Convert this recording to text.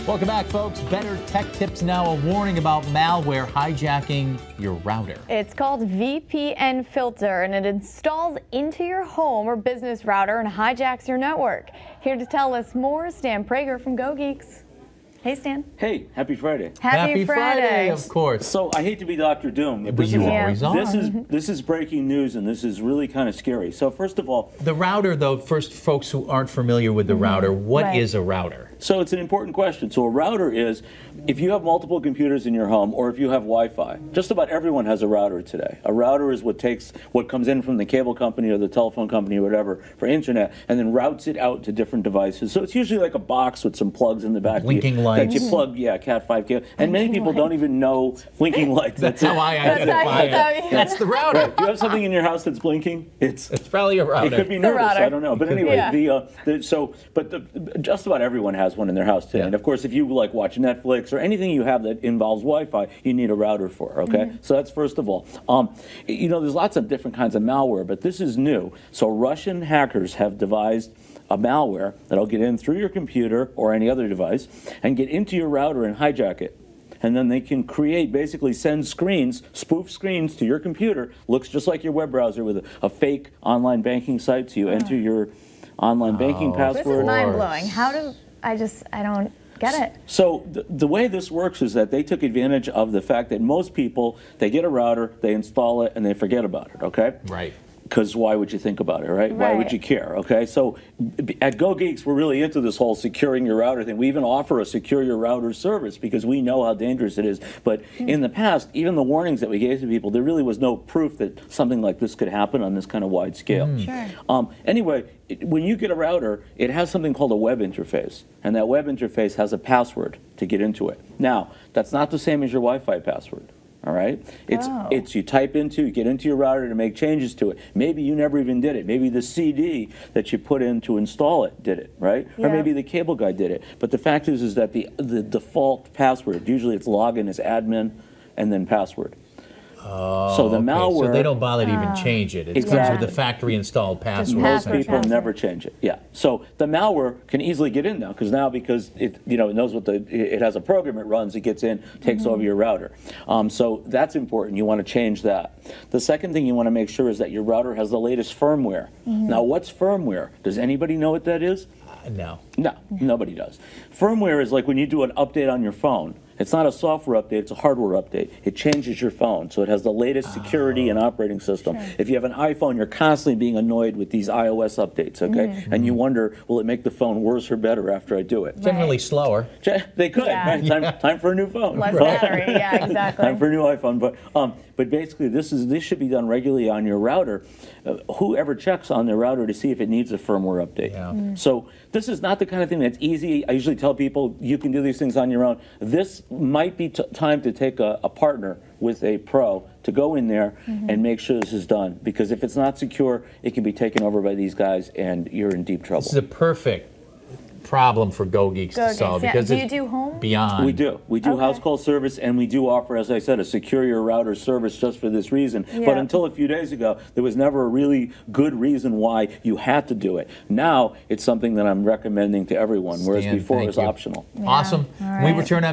Welcome back, folks. Better tech tips now. A warning about malware hijacking your router. It's called VPN Filter, and it installs into your home or business router and hijacks your network. Here to tell us more, Stan Prager from GoGeeks. Hey, Stan. Hey, happy Friday. Happy Friday, of course. So I hate to be Dr. Doom, but But you always are. this is breaking news, and this is really kind of scary. So first of all, The router, though, first, folks who aren't familiar with the router, what is a router? so it's an important question. So a router is, if you have multiple computers in your home, or if you have Wi-Fi, just about everyone has a router today. A router is what takes what comes in from the cable company or the telephone company or whatever for internet, and then routes it out to different devices. So it's usually like a box with some plugs in the back. Blinking lights. That you plug, yeah, Cat 5 cable. And many people don't even know blinking lights. That's how I identify it. That's the router. Right. Do you have something in your house that's blinking? It's probably a router. It could be nervous. I don't know. But anyway, just about everyone has one in their house today. Yeah. And of course, if you like watch Netflix or anything you have that involves Wi-Fi, you need a router for. Okay, so that's first of all. You know, there's lots of different kinds of malware, but this is new. So Russian hackers have devised a malware that'll get in through your computer or any other device and get into your router and hijack it. And then they can basically send screens, spoof screens to your computer, looks just like your web browser with a fake online banking site, so you enter your online banking password. This is mind-blowing. I don't get it. So the way this works is that they took advantage of the fact that most people, they get a router, they install it, and they forget about it, okay? Right. Because why would you think about it, right? Why would you care, okay? So at GoGeeks, we're really into this whole securing your router thing. We even offer a secure your router service because we know how dangerous it is. But in the past, even the warnings that we gave to people, there really was no proof that something like this could happen on this kind of wide scale. Sure. Anyway, when you get a router, it has something called a web interface. And that web interface has a password to get into it. Now, that's not the same as your Wi-Fi password. All right, it's you get into your router to make changes to it. Maybe you never even did it. Maybe the CD that you put in to install it did it, right? Or maybe the cable guy did it. But the fact is that the default password, usually it's login as admin and then password. So the malware, so they don't bother to even change it. It comes with the factory installed password. Most people never change it. Yeah. So the malware can easily get in now because it it knows it has a program it runs. It gets in, takes over your router. So that's important. You want to change that. The second thing you want to make sure is that your router has the latest firmware. Now, what's firmware? Does anybody know what that is? No. No, nobody does. Firmware is like when you do an update on your phone. It's not a software update, it's a hardware update. It changes your phone, so it has the latest security and operating system. Sure. If you have an iPhone, you're constantly being annoyed with these iOS updates, okay? And you wonder, will it make the phone worse or better after I do it? Generally slower. They could, right? Time for a new phone. Less battery, yeah, exactly. Time for a new iPhone, but basically this should be done regularly on your router. Whoever checks on their router to see if it needs a firmware update. Yeah. So this is not the kind of thing that's easy. I usually tell people you can do these things on your own. This might be time to take a partner with a pro to go in there and make sure this is done, because if it's not secure, it can be taken over by these guys and you're in deep trouble. This is a perfect problem for GoGeeks to solve. Because do you do home? Beyond. We do house call service, and we do offer, as I said, a secure your router service just for this reason. But until a few days ago, there was never a really good reason why you had to do it. Now it's something that I'm recommending to everyone, whereas before it was optional. Awesome. All right. We return